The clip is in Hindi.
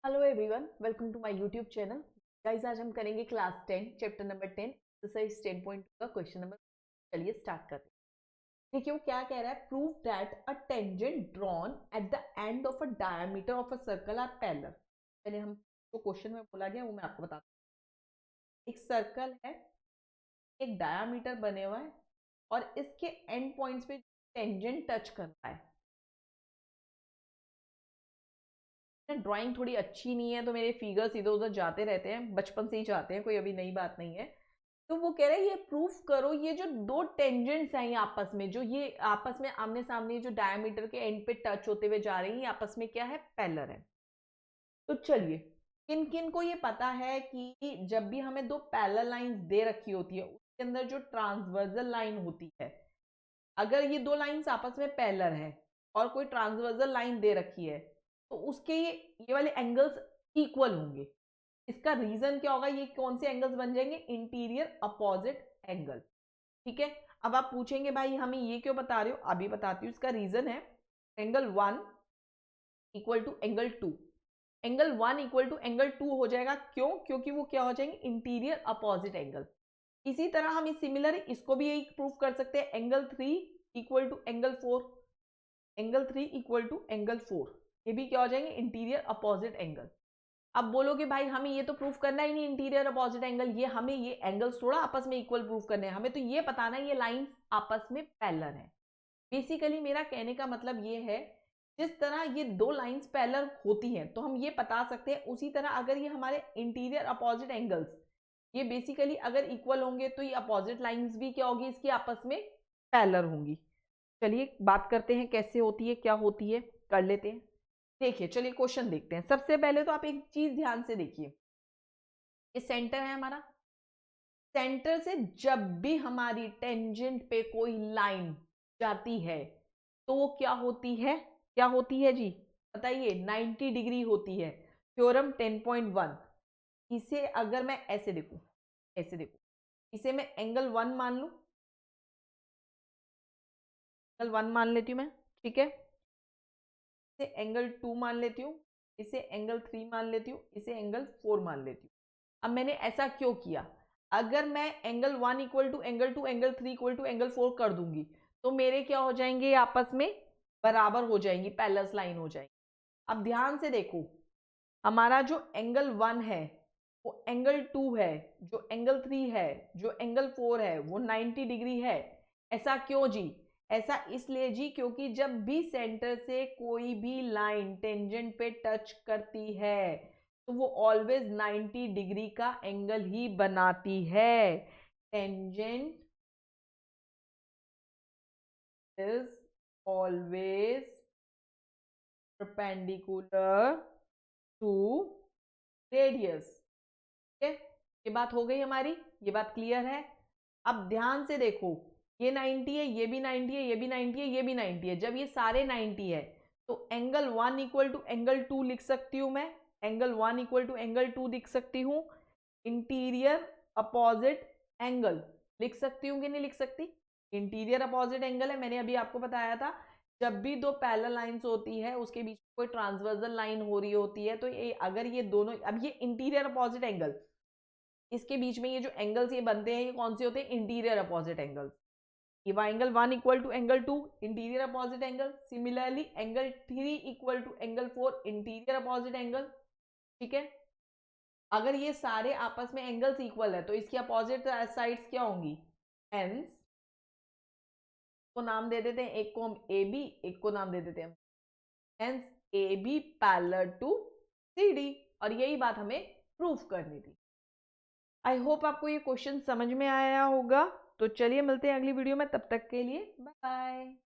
Hello everyone, welcome to my YouTube channel. Guys, आज हम करेंगे क्लास 10 चैप्टर नंबर 10 एक्सरसाइज 10.2 का क्वेश्चन नंबर। चलिए स्टार्ट करते हैं। देखिए वो क्या कह रहा है। Prove that a tangent drawn at the end of a diameter of a circle are parallel. पहले हम जो क्वेश्चन में बोला गया वो मैं आपको बताता हूँ। एक सर्कल है, एक डायमीटर बने हुआ है और इसके एंड पॉइंट्स पे टेंजेंट टच कर रहा है। ड्राइंग थोड़ी अच्छी नहीं है तो मेरे फिगर्स इधर उधर जाते रहते हैं, बचपन से ही जाते हैं, कोई अभी नई बात नहीं है। तो वो कह रहे हैं ये प्रूफ करो, ये जो दो टेंजेंट्स हैं ये आपस में, जो ये आपस में आमने सामने जो डायमीटर के एंड पे टच होते हुए जा रही हैं, ये आपस में क्या है, पैरेलल है। तो चलिए, किन किन को ये पता है कि जब भी हमें दो पैरेलल लाइंस दे रखी होती है उसके अंदर जो ट्रांसवर्सल लाइन होती है, अगर ये दो लाइंस आपस में पैरेलल है और कोई ट्रांसवर्सल लाइन दे रखी है तो उसके ये वाले एंगल्स इक्वल होंगे। इसका रीजन क्या होगा, ये कौन से एंगल्स बन जाएंगे, इंटीरियर अपोजिट एंगल। ठीक है। अब आप पूछेंगे भाई हमें ये क्यों बता रहे हो, अभी बताती हूँ। इसका रीजन है angle 1 equal to angle 2। Angle 1 equal to angle 2 हो जाएगा, क्यों? क्योंकि वो क्या हो जाएंगे, इंटीरियर अपोजिट एंगल। इसी तरह हम इस सिमिलर इसको भी यही प्रूफ कर सकते हैं। Angle 3 equal to angle 4, angle 3 equal to angle 4, ये भी क्या हो जाएंगे, इंटीरियर अपोजिट एंगल। अब बोलोगे भाई हमें ये तो प्रूफ करना ही नहीं इंटीरियर अपोजिट एंगल, ये हमें ये एंगल्स थोड़ा आपस में इक्वल प्रूफ करने हैं, हमें तो ये बताना है ये लाइंस आपस में पैरेलल है। बेसिकली मेरा कहने का मतलब ये है, जिस तरह ये दो लाइंस पैरेलल होती हैं तो हम ये बता सकते हैं, उसी तरह अगर ये हमारे इंटीरियर अपोजिट एंगल्स ये बेसिकली अगर इक्वल होंगे तो ये अपोजिट लाइंस भी क्या होगी, इसकी आपस में पैरेलल होंगी। चलिए बात करते हैं कैसे होती है, क्या होती है, कर लेते हैं। देखिए चलिए क्वेश्चन देखते हैं। सबसे पहले तो आप एक चीज ध्यान से देखिए, ये सेंटर है हमारा। सेंटर से जब भी हमारी टेंजेंट पे कोई लाइन जाती है तो वो क्या होती है, क्या होती है जी, बताइए, 90 डिग्री होती है। थ्योरम 10.1। इसे अगर मैं ऐसे देखूं, ऐसे देखूं, इसे मैं एंगल 1 मान लूं, एंगल 1 मान लेती हूं मैं। ठीक है। इसे एंगल 2 मान लेती हूँ, इसे एंगल 3 मान लेती हूँ, इसे एंगल 4 मान लेती हूँ। अब मैंने ऐसा क्यों किया, अगर मैं angle 1 equal to angle 2 angle 3 equal to angle 4 कर दूंगी तो मेरे क्या हो जाएंगे, आपस में बराबर हो जाएंगी, पैरेलल लाइन हो जाएंगी। अब ध्यान से देखो, हमारा जो एंगल 1 है वो एंगल 2 है, जो एंगल 3 है, जो एंगल 4 है वो 90 डिग्री है। ऐसा क्यों जी, ऐसा इसलिए जी क्योंकि जब भी सेंटर से कोई भी लाइन टेंजेंट पे टच करती है तो वो ऑलवेज 90 डिग्री का एंगल ही बनाती है। Tangent is always perpendicular to radius. ठीक है, ये बात हो गई हमारी, ये बात क्लियर है। अब ध्यान से देखो, ये 90 है, ये भी 90 है, ये भी 90 है, ये भी 90 है। जब ये सारे 90 है तो एंगल 1 इक्वल टू एंगल 2 लिख सकती हूं मैं, एंगल 1 इक्वल टू एंगल 2 लिख सकती हूँ। इंटीरियर अपोजिट एंगल लिख सकती हूँ कि नहीं लिख सकती, इंटीरियर अपोजिट एंगल है, मैंने अभी आपको बताया था। जब भी दो पैरेलल लाइंस होती है उसके बीच कोई ट्रांसवर्सल लाइन हो रही होती है तो ये अगर ये दोनों, अब ये इंटीरियर अपोजिट एंगल, इसके बीच में ये जो एंगल्स ये बनते हैं ये कौन से होते हैं, इंटीरियर अपोजिट एंगल्स। ये angle 1 equal to angle 2 interior opposite angle, similarly angle 3 equal to angle 4 interior opposite angle. ठीक है। अगर ये सारे आपस में एंगल्स इक्वल है तो इसकी अपोजिट साइड्स क्या होंगी, हेंस को नाम दे देते हैं, एक को हम ए बी, एक को नाम दे देते हैं hence A B parallel to C D. और यही बात हमें प्रूफ करनी थी। आई होप आपको ये क्वेश्चन समझ में आया होगा। तो चलिए मिलते हैं अगली वीडियो में, तब तक के लिए बाय।